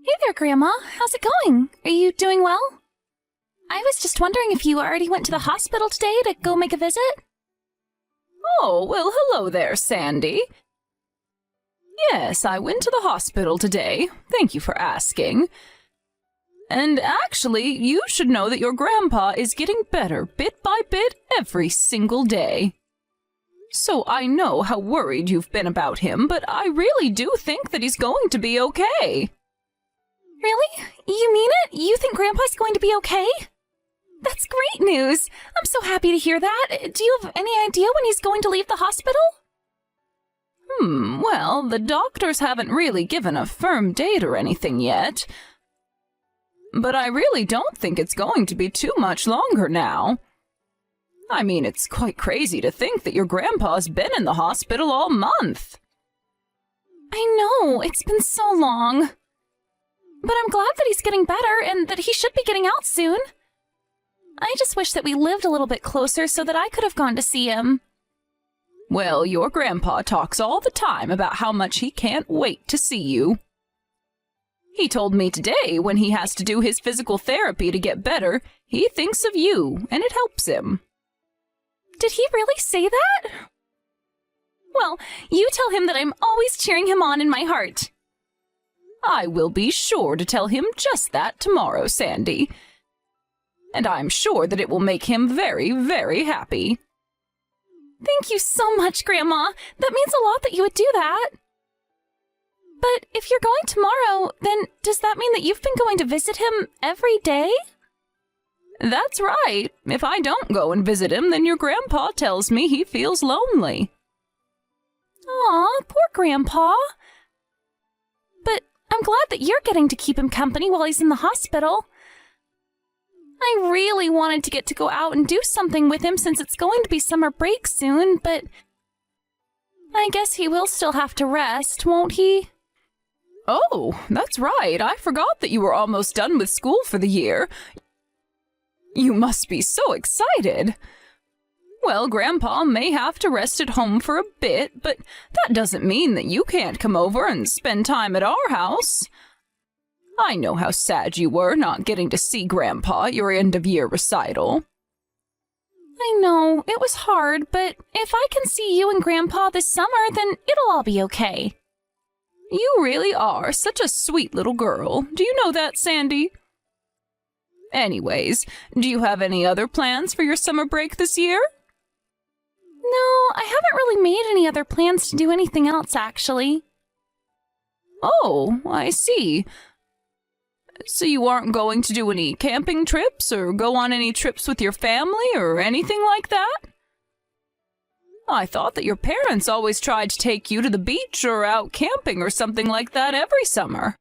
Hey there, Grandma. How's it going? Are you doing well? I was just wondering if you already went to the hospital today to go make a visit? Oh, well, hello there, Sandy. Yes, I went to the hospital today. Thank you for asking. And actually, you should know that your grandpa is getting better bit by bit every single day. So I know how worried you've been about him, but I really do think that he's going to be okay. Really? You mean it? You think Grandpa's going to be okay? That's great news. I'm so happy to hear that. Do you have any idea when he's going to leave the hospital? Well, the doctors haven't really given a firm date or anything yet. But I really don't think it's going to be too much longer now. I mean, it's quite crazy to think that your grandpa's been in the hospital all month. I know, it's been so long. But I'm glad that he's getting better and that he should be getting out soon. I just wish that we lived a little bit closer so that I could have gone to see him. Well, your grandpa talks all the time about how much he can't wait to see you. He told me today when he has to do his physical therapy to get better, he thinks of you, and it helps him. Did he really say that? Well, you tell him that I'm always cheering him on in my heart. I will be sure to tell him just that tomorrow, Sandy. And I'm sure that it will make him very, very happy. Thank you so much, Grandma. That means a lot that you would do that. But if you're going tomorrow, then does that mean that you've been going to visit him every day? That's right. If I don't go and visit him, then your grandpa tells me he feels lonely. Aw, poor Grandpa. But I'm glad that you're getting to keep him company while he's in the hospital. I really wanted to get to go out and do something with him since it's going to be summer break soon, but I guess he will still have to rest, won't he? Oh, that's right. I forgot that you were almost done with school for the year. You must be so excited. Well, Grandpa may have to rest at home for a bit, but that doesn't mean that you can't come over and spend time at our house. I know how sad you were not getting to see Grandpa at your end-of-year recital. I know, it was hard, but if I can see you and Grandpa this summer, then it'll all be okay. You really are such a sweet little girl. Do you know that, Sandy? Anyways, do you have any other plans for your summer break this year? No, I haven't really made any other plans to do anything else, actually. Oh, I see. So you aren't going to do any camping trips or go on any trips with your family or anything like that? I thought that your parents always tried to take you to the beach or out camping or something like that every summer.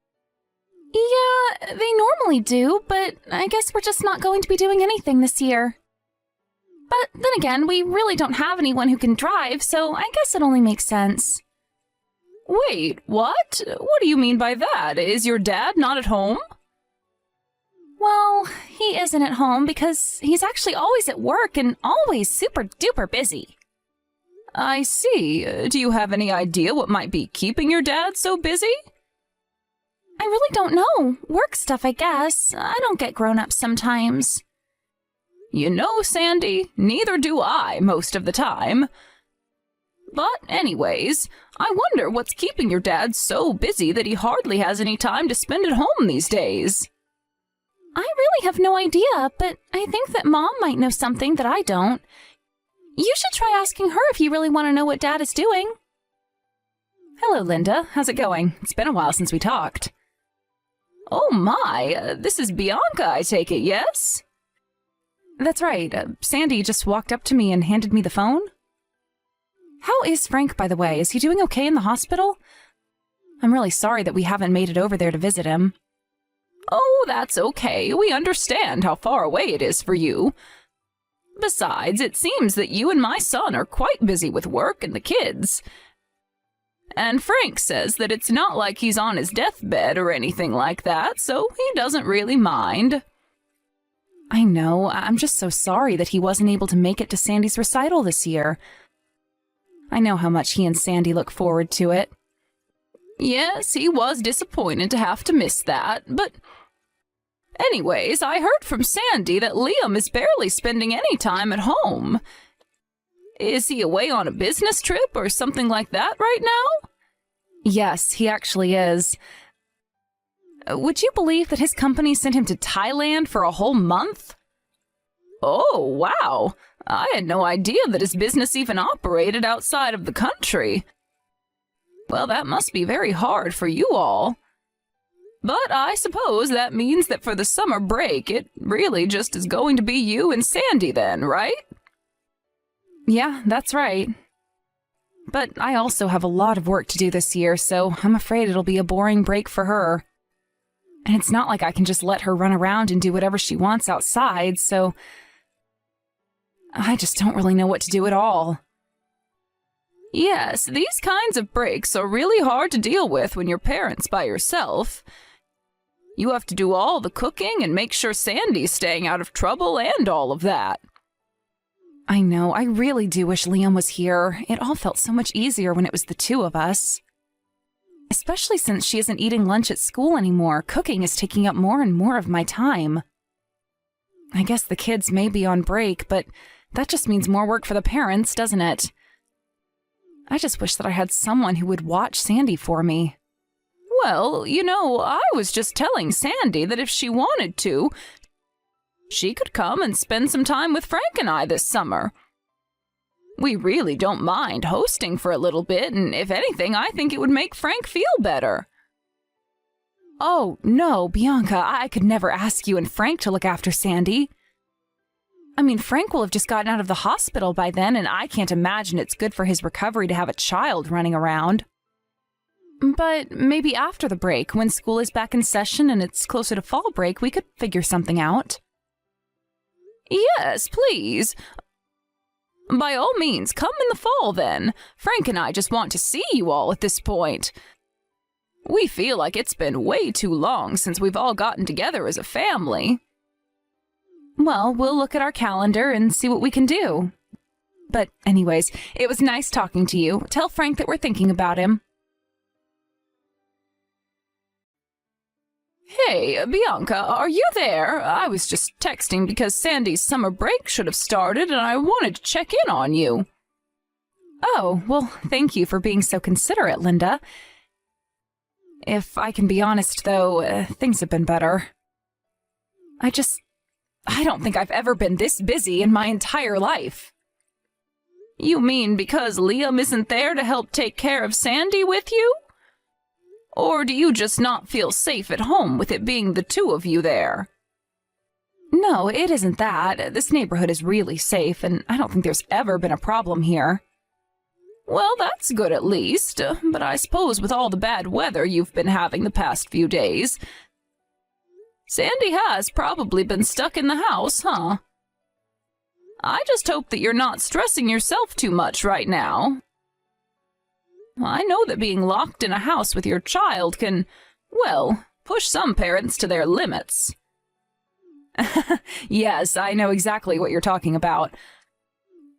Yeah, they normally do, but I guess we're just not going to be doing anything this year. But then again, we really don't have anyone who can drive, so I guess it only makes sense. Wait, what? What do you mean by that? Is your dad not at home? Well, he isn't at home because he's actually always at work and always super duper busy. I see. Do you have any idea what might be keeping your dad so busy? I really don't know. Work stuff, I guess. I don't get grown-ups sometimes. You know, Sandy, neither do I most of the time. But anyways, I wonder what's keeping your dad so busy that he hardly has any time to spend at home these days. I really have no idea, but I think that Mom might know something that I don't. You should try asking her if you really want to know what Dad is doing. Hello, Linda. How's it going? It's been a while since we talked. Oh my, this is Bianca, I take it, yes? That's right. Sandy just walked up to me and handed me the phone. How is Frank, by the way? Is he doing okay in the hospital? I'm really sorry that we haven't made it over there to visit him. Oh, that's okay. We understand how far away it is for you. Besides, it seems that you and my son are quite busy with work and the kids. And Frank says that it's not like he's on his deathbed or anything like that, so he doesn't really mind. I know. I'm just so sorry that he wasn't able to make it to Sandy's recital this year. I know how much he and Sandy look forward to it. Yes, he was disappointed to have to miss that, but anyways, I heard from Sandy that Liam is barely spending any time at home. Is he away on a business trip or something like that right now? Yes, he actually is. Would you believe that his company sent him to Thailand for a whole month? Oh, wow. I had no idea that his business even operated outside of the country. Well, that must be very hard for you all. But I suppose that means that for the summer break, it really just is going to be you and Sandy then, right? Yeah, that's right. But I also have a lot of work to do this year, so I'm afraid it'll be a boring break for her. And it's not like I can just let her run around and do whatever she wants outside, so I just don't really know what to do at all. Yes, these kinds of breaks are really hard to deal with when you're parents by yourself. You have to do all the cooking and make sure Sandy's staying out of trouble and all of that. I know, I really do wish Liam was here. It all felt so much easier when it was the two of us. Especially since she isn't eating lunch at school anymore, cooking is taking up more and more of my time. I guess the kids may be on break, but that just means more work for the parents, doesn't it? I just wish that I had someone who would watch Sandy for me. Well, you know, I was just telling Sandy that if she wanted to, she could come and spend some time with Frank and I this summer. We really don't mind hosting for a little bit, and if anything, I think it would make Frank feel better. Oh, no, Bianca, I could never ask you and Frank to look after Sandy. I mean, Frank will have just gotten out of the hospital by then, and I can't imagine it's good for his recovery to have a child running around. But maybe after the break, when school is back in session and it's closer to fall break, we could figure something out. Yes, please. By all means, come in the fall then. Frank and I just want to see you all at this point. We feel like it's been way too long since we've all gotten together as a family. Well, we'll look at our calendar and see what we can do. But anyways, it was nice talking to you. Tell Frank that we're thinking about him. Hey, Bianca, are you there? I was just texting because Sandy's summer break should have started and I wanted to check in on you. Oh, well, thank you for being so considerate, Linda. If I can be honest, though, things have been better. I don't think I've ever been this busy in my entire life. You mean because Liam isn't there to help take care of Sandy with you? Or do you just not feel safe at home with it being the two of you there? No, it isn't that. This neighborhood is really safe, and I don't think there's ever been a problem here. Well, that's good at least, but I suppose with all the bad weather you've been having the past few days, Sandy has probably been stuck in the house, huh? I just hope that you're not stressing yourself too much right now. I know that being locked in a house with your child can, well, push some parents to their limits. Yes, I know exactly what you're talking about.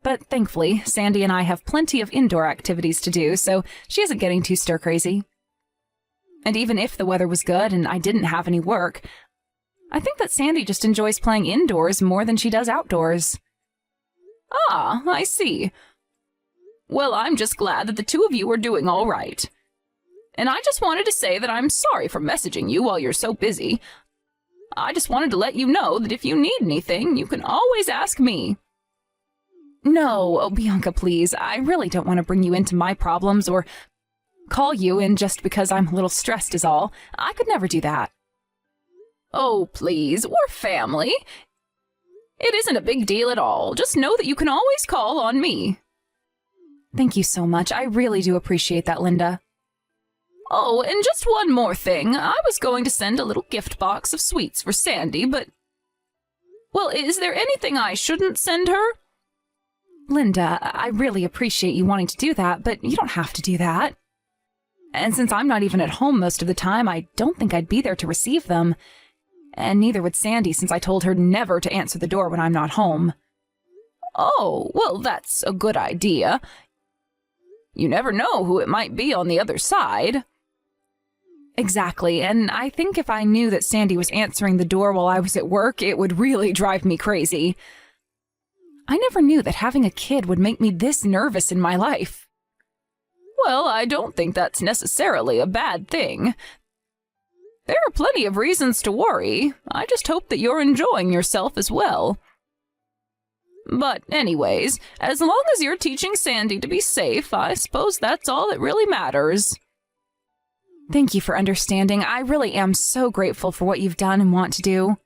But thankfully, Sandy and I have plenty of indoor activities to do, so she isn't getting too stir-crazy. And even if the weather was good and I didn't have any work, I think that Sandy just enjoys playing indoors more than she does outdoors. Ah, I see. Well, I'm just glad that the two of you are doing all right. And I just wanted to say that I'm sorry for messaging you while you're so busy. I just wanted to let you know that if you need anything, you can always ask me. No, oh, Bianca, please. I really don't want to bring you into my problems or call you in just because I'm a little stressed is all. I could never do that. Oh, please, we're family. It isn't a big deal at all. Just know that you can always call on me. Thank you so much. I really do appreciate that, Linda. Oh, and just one more thing. I was going to send a little gift box of sweets for Sandy, but... Well, is there anything I shouldn't send her? Linda, I really appreciate you wanting to do that, but you don't have to do that. And since I'm not even at home most of the time, I don't think I'd be there to receive them. And neither would Sandy, since I told her never to answer the door when I'm not home. Oh, well, that's a good idea. You never know who it might be on the other side. Exactly, and I think if I knew that Sandy was answering the door while I was at work, it would really drive me crazy. I never knew that having a kid would make me this nervous in my life. Well, I don't think that's necessarily a bad thing. There are plenty of reasons to worry. I just hope that you're enjoying yourself as well. But anyways, as long as you're teaching Sandy to be safe, I suppose that's all that really matters. Thank you for understanding. I really am so grateful for what you've done and want to do.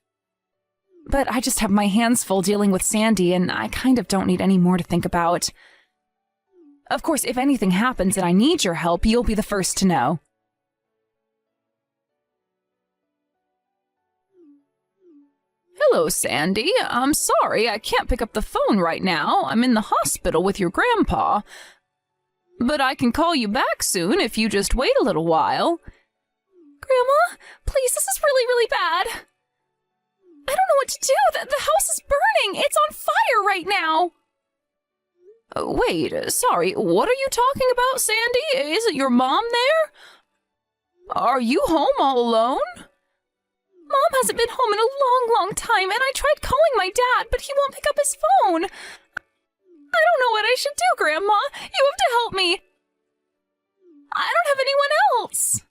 But I just have my hands full dealing with Sandy, and I kind of don't need any more to think about. Of course, if anything happens and I need your help, you'll be the first to know. Hello, Sandy. I'm sorry I can't pick up the phone right now. I'm in the hospital with your grandpa. But I can call you back soon if you just wait a little while. Grandma, please, this is really, really bad. I don't know what to do. The house is burning. It's on fire right now. Wait, sorry, what are you talking about, Sandy? Isn't your mom there? Are you home all alone? Mom hasn't been home in a long, long time, and I tried calling my dad, but he won't pick up his phone. I don't know what I should do, Grandma. You have to help me. I don't have anyone else.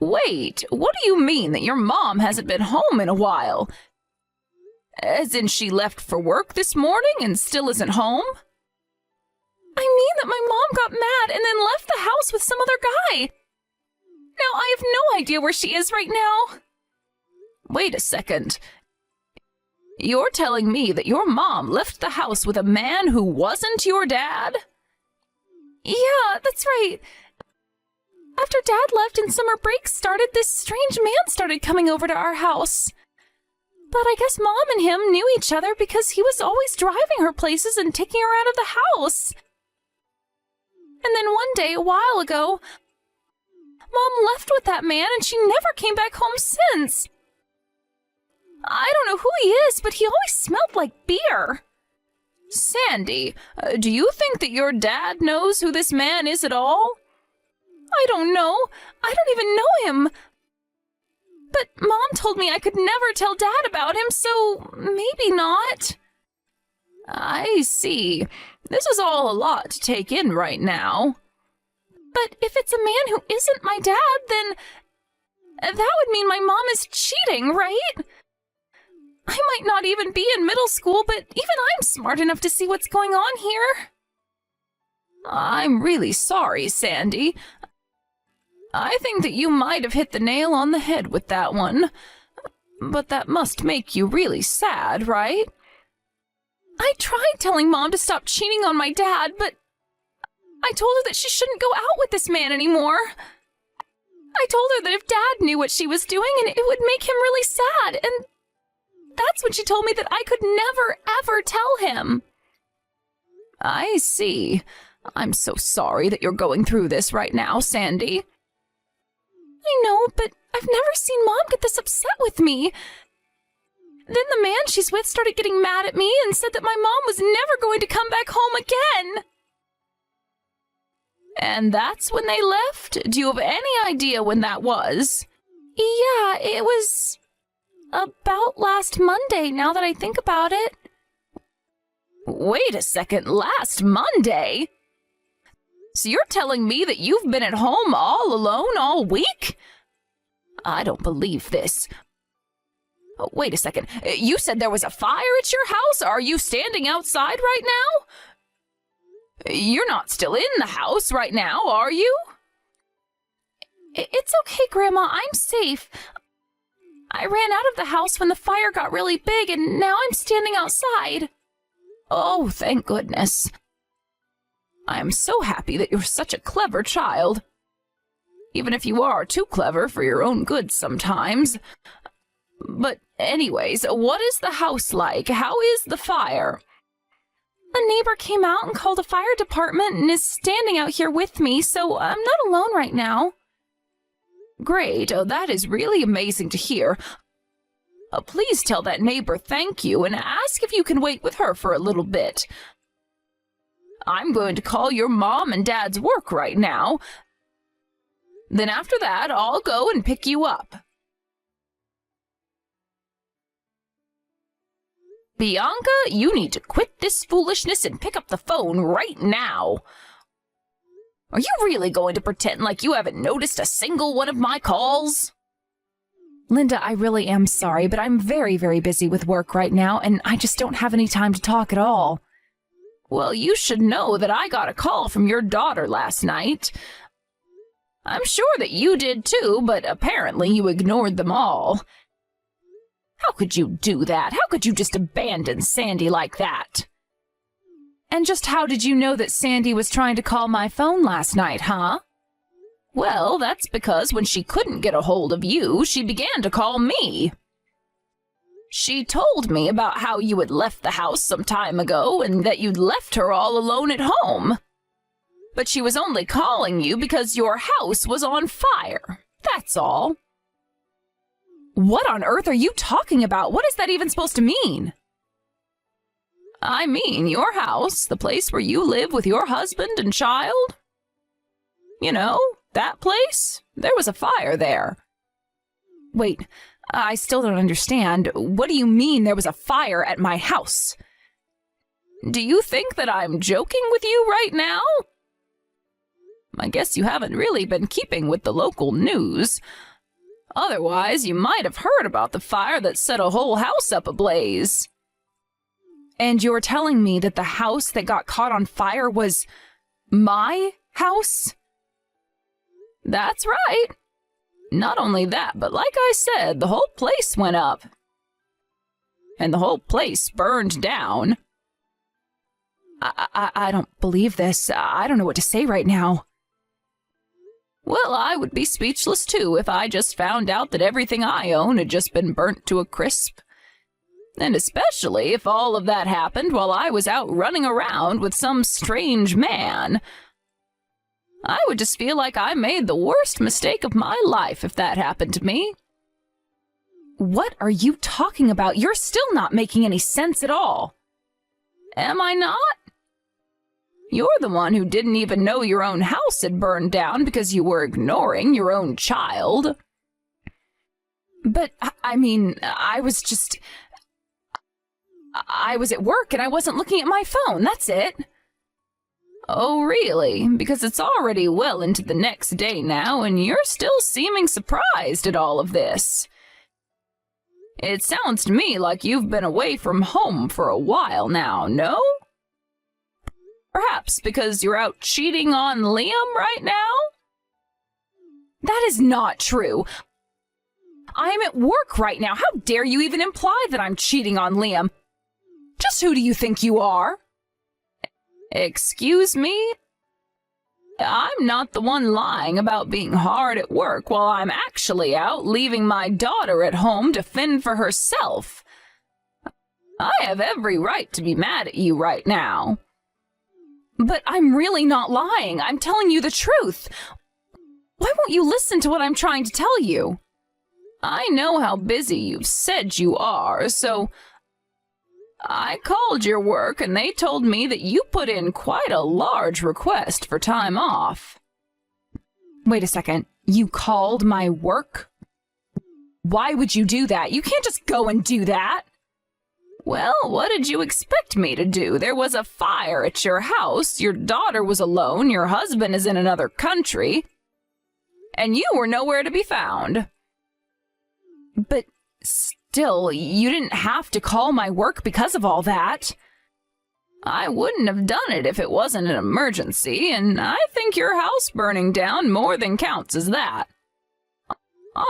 Wait, what do you mean that your mom hasn't been home in a while? As in she left for work this morning and still isn't home? I mean that my mom got mad and then left the house with some other guy. Now I have no idea where she is right now. Wait a second. You're telling me that your mom left the house with a man who wasn't your dad? Yeah, that's right. After Dad left and summer break started, this strange man started coming over to our house. But I guess Mom and him knew each other because he was always driving her places and taking her out of the house. And then one day, a while ago, Mom left with that man and she never came back home since. I don't know who he is, but he always smelled like beer. Sandy, do you think that your dad knows who this man is at all? I don't know. I don't even know him. But Mom told me I could never tell Dad about him, so maybe not. I see. This is all a lot to take in right now. But if it's a man who isn't my dad, then that would mean my mom is cheating, right? I might not even be in middle school, but even I'm smart enough to see what's going on here. I'm really sorry, Sandy. I think that you might have hit the nail on the head with that one. But that must make you really sad, right? I tried telling Mom to stop cheating on my dad, but I told her that she shouldn't go out with this man anymore. I told her that if Dad knew what she was doing, and it would make him really sad, and that's when she told me that I could never, ever tell him. I see. I'm so sorry that you're going through this right now, Sandy. I know, but I've never seen Mom get this upset with me. Then the man she's with started getting mad at me and said that my mom was never going to come back home again. And that's when they left? Do you have any idea when that was? Yeah, it was about last Monday, now that I think about it. Wait a second, last Monday? So you're telling me that you've been at home all alone all week? I don't believe this. Oh, wait a second. You said there was a fire at your house? Are you standing outside right now? You're not still in the house right now, are you? It's okay, Grandma. I'm safe. I ran out of the house when the fire got really big, and now I'm standing outside. Oh, thank goodness. I'm so happy that you're such a clever child. Even if you are too clever for your own good sometimes. But anyways, what is the house like? How is the fire? A neighbor came out and called a fire department and is standing out here with me, so I'm not alone right now. Great. Oh, that is really amazing to hear. Please tell that neighbor thank you and ask if you can wait with her for a little bit. I'm going to call your mom and dad's work right now. Then after that, I'll go and pick you up. Bianca, you need to quit this foolishness and pick up the phone right now. Are you really going to pretend like you haven't noticed a single one of my calls? Linda, I really am sorry, but I'm very, very busy with work right now, and I just don't have any time to talk at all. Well, you should know that I got a call from your daughter last night. I'm sure that you did too, but apparently you ignored them all. How could you do that? How could you just abandon Sandy like that? And just how did you know that Sandy was trying to call my phone last night, huh? Well, that's because when she couldn't get a hold of you, she began to call me. She told me about how you had left the house some time ago and that you'd left her all alone at home. But she was only calling you because your house was on fire. That's all. What on earth are you talking about? What is that even supposed to mean? I mean your house, the place where you live with your husband and child. You know, that place? There was a fire there. Wait, I still don't understand. What do you mean there was a fire at my house? Do you think that I'm joking with you right now? I guess you haven't really been keeping with the local news. Otherwise, you might have heard about the fire that set a whole house up ablaze. And you're telling me that the house that got caught on fire was my house? That's right. Not only that, but like I said, the whole place went up. And the whole place burned down. I don't believe this. I don't know what to say right now. Well, I would be speechless too if I just found out that everything I own had just been burnt to a crisp. And especially if all of that happened while I was out running around with some strange man. I would just feel like I made the worst mistake of my life if that happened to me. What are you talking about? You're still not making any sense at all. Am I not? You're the one who didn't even know your own house had burned down because you were ignoring your own child. But, I mean, I was at work and I wasn't looking at my phone, that's it. Oh, really? Because it's already well into the next day now, and you're still seeming surprised at all of this. It sounds to me like you've been away from home for a while now, no? Perhaps because you're out cheating on Liam right now? That is not true. I'm at work right now. How dare you even imply that I'm cheating on Liam? Just who do you think you are? Excuse me? I'm not the one lying about being hard at work while I'm actually out leaving my daughter at home to fend for herself. I have every right to be mad at you right now. But I'm really not lying. I'm telling you the truth. Why won't you listen to what I'm trying to tell you? I know how busy you've said you are, so I called your work and they told me that you put in quite a large request for time off. Wait a second. You called my work? Why would you do that? You can't just go and do that. Well, what did you expect me to do? There was a fire at your house, your daughter was alone, your husband is in another country, and you were nowhere to be found. But still, you didn't have to call my work because of all that. I wouldn't have done it if it wasn't an emergency, and I think your house burning down more than counts as that.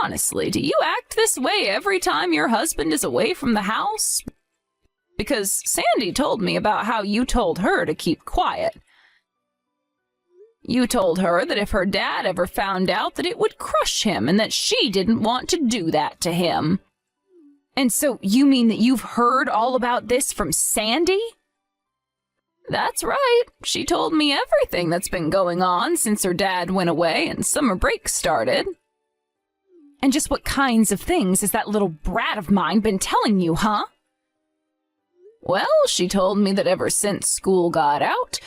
Honestly, do you act this way every time your husband is away from the house? Because Sandy told me about how you told her to keep quiet. You told her that if her dad ever found out that it would crush him and that she didn't want to do that to him. And so you mean that you've heard all about this from Sandy? That's right. She told me everything that's been going on since her dad went away and summer break started. And just what kinds of things has that little brat of mine been telling you, huh? Well, she told me that ever since school got out,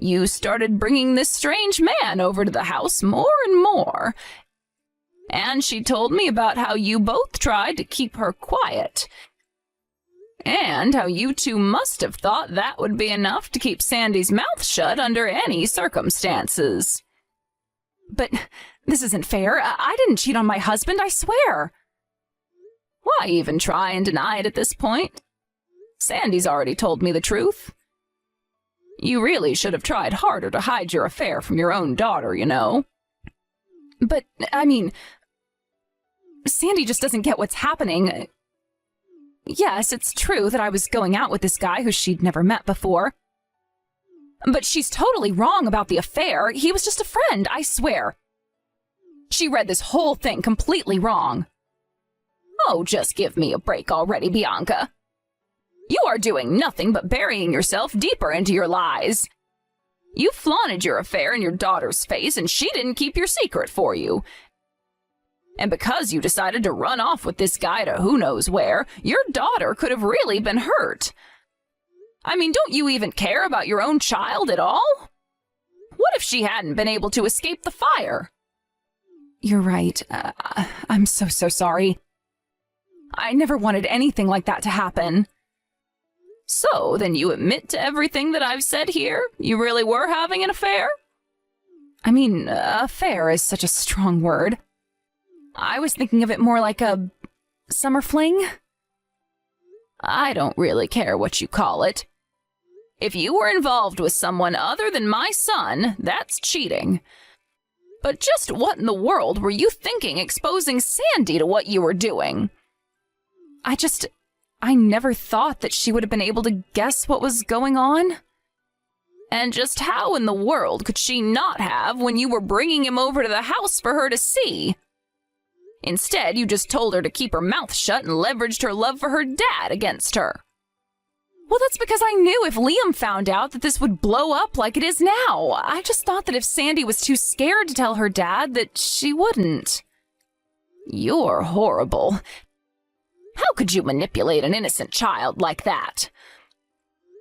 you started bringing this strange man over to the house more and more. And she told me about how you both tried to keep her quiet, and how you two must have thought that would be enough to keep Sandy's mouth shut under any circumstances. But this isn't fair. I didn't cheat on my husband, I swear. Why even try and deny it at this point? Sandy's already told me the truth. You really should have tried harder to hide your affair from your own daughter, you know. But, I mean, Sandy just doesn't get what's happening. Yes, it's true that I was going out with this guy who she'd never met before. But she's totally wrong about the affair. He was just a friend, I swear. She read this whole thing completely wrong. Oh, just give me a break already, Bianca. You are doing nothing but burying yourself deeper into your lies. You flaunted your affair in your daughter's face, and she didn't keep your secret for you. And because you decided to run off with this guy to who knows where, your daughter could have really been hurt. I mean, don't you even care about your own child at all? What if she hadn't been able to escape the fire? You're right. I'm so sorry. I never wanted anything like that to happen. So, then you admit to everything that I've said here? You really were having an affair? I mean, affair is such a strong word. I was thinking of it more like a summer fling. I don't really care what you call it. If you were involved with someone other than my son, that's cheating. But just what in the world were you thinking exposing Sandy to what you were doing? I never thought that she would have been able to guess what was going on. And just how in the world could she not have when you were bringing him over to the house for her to see? Instead, you just told her to keep her mouth shut and leveraged her love for her dad against her. Well, that's because I knew if Liam found out that this would blow up like it is now. I just thought that if Sandy was too scared to tell her dad, that she wouldn't. You're horrible. How could you manipulate an innocent child like that?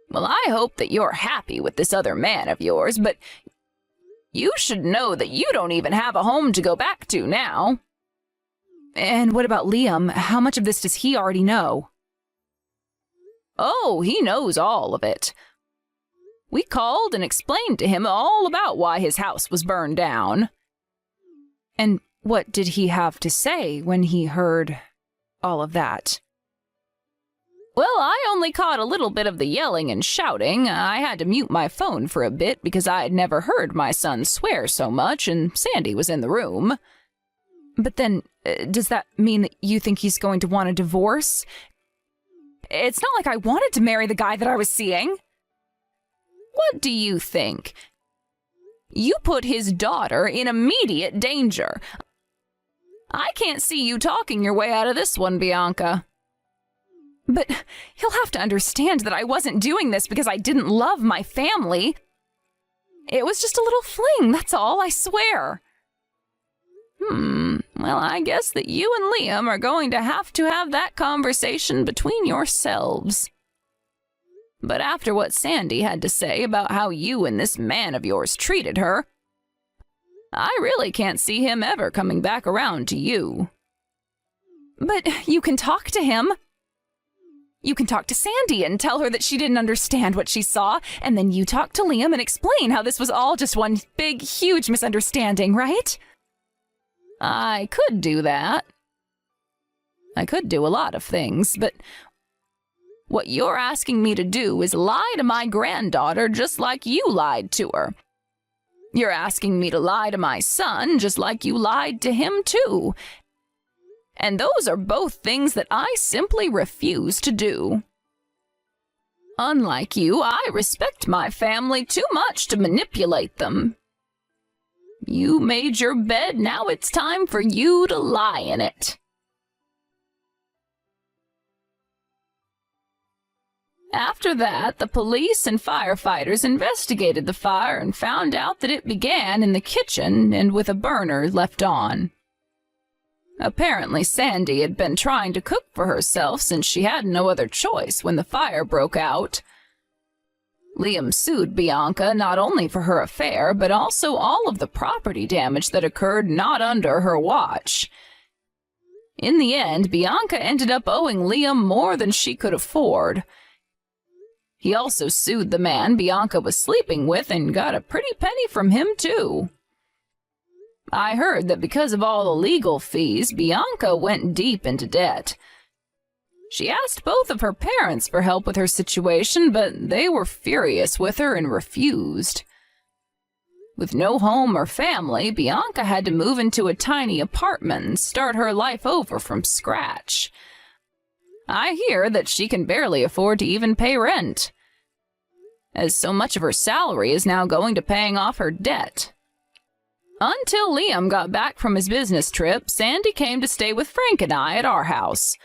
Well, I hope that you're happy with this other man of yours, but you should know that you don't even have a home to go back to now. And what about Liam? How much of this does he already know? Oh, he knows all of it. We called and explained to him all about why his house was burned down. And what did he have to say when he heard all of that? Well, I only caught a little bit of the yelling and shouting. I had to mute my phone for a bit because I had never heard my son swear so much, and Sandy was in the room. But then, does that mean that you think he's going to want a divorce? It's not like I wanted to marry the guy that I was seeing. What do you think? You put his daughter in immediate danger. I can't see you talking your way out of this one, Bianca. But he'll have to understand that I wasn't doing this because I didn't love my family. It was just a little fling, that's all, I swear. Well, I guess that you and Liam are going to have that conversation between yourselves. But after what Sandy had to say about how you and this man of yours treated her, I really can't see him ever coming back around to you. But you can talk to him. You can talk to Sandy and tell her that she didn't understand what she saw, and then you talk to Liam and explain how this was all just one big, huge misunderstanding, right? I could do that. I could do a lot of things, but what you're asking me to do is lie to my granddaughter just like you lied to her. You're asking me to lie to my son just like you lied to him too. And those are both things that I simply refuse to do. Unlike you, I respect my family too much to manipulate them. You made your bed, now it's time for you to lie in it. After that, the police and firefighters investigated the fire and found out that it began in the kitchen and with a burner left on. Apparently, Sandy had been trying to cook for herself since she had no other choice when the fire broke out. Liam sued Bianca not only for her affair, but also all of the property damage that occurred not under her watch. In the end, Bianca ended up owing Liam more than she could afford. He also sued the man Bianca was sleeping with and got a pretty penny from him, too. I heard that because of all the legal fees, Bianca went deep into debt. She asked both of her parents for help with her situation, but they were furious with her and refused. With no home or family, Bianca had to move into a tiny apartment and start her life over from scratch. I hear that she can barely afford to even pay rent, as so much of her salary is now going to paying off her debt. Until Liam got back from his business trip, Sandy came to stay with Frank and I at our house.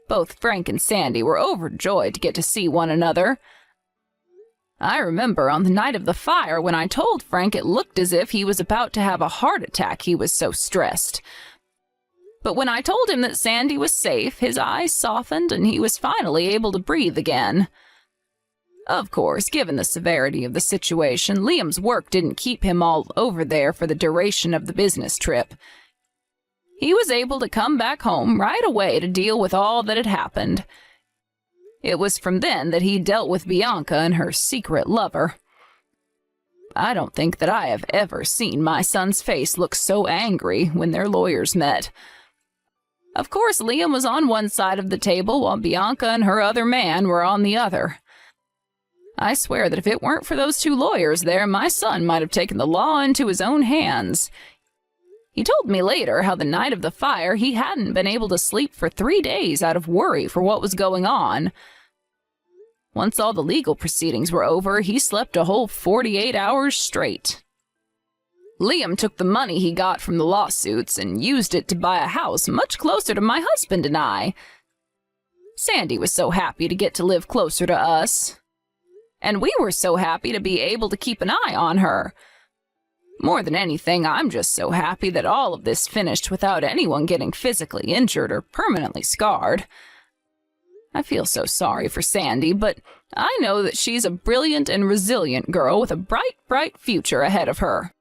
Both Frank and Sandy were overjoyed to get to see one another. I remember on the night of the fire when I told Frank it looked as if he was about to have a heart attack, he was so stressed. But when I told him that Sandy was safe, his eyes softened and he was finally able to breathe again. Of course, given the severity of the situation, Liam's work didn't keep him all over there for the duration of the business trip. He was able to come back home right away to deal with all that had happened. It was from then that he dealt with Bianca and her secret lover. I don't think that I have ever seen my son's face look so angry when their lawyers met. Of course, Liam was on one side of the table while Bianca and her other man were on the other. I swear that if it weren't for those two lawyers there, my son might have taken the law into his own hands. He told me later how the night of the fire he hadn't been able to sleep for 3 days out of worry for what was going on. Once all the legal proceedings were over, he slept a whole 48 hours straight. Liam took the money he got from the lawsuits and used it to buy a house much closer to my husband and I. Sandy was so happy to get to live closer to us. And we were so happy to be able to keep an eye on her. More than anything, I'm just so happy that all of this finished without anyone getting physically injured or permanently scarred. I feel so sorry for Sandy, but I know that she's a brilliant and resilient girl with a bright, bright future ahead of her.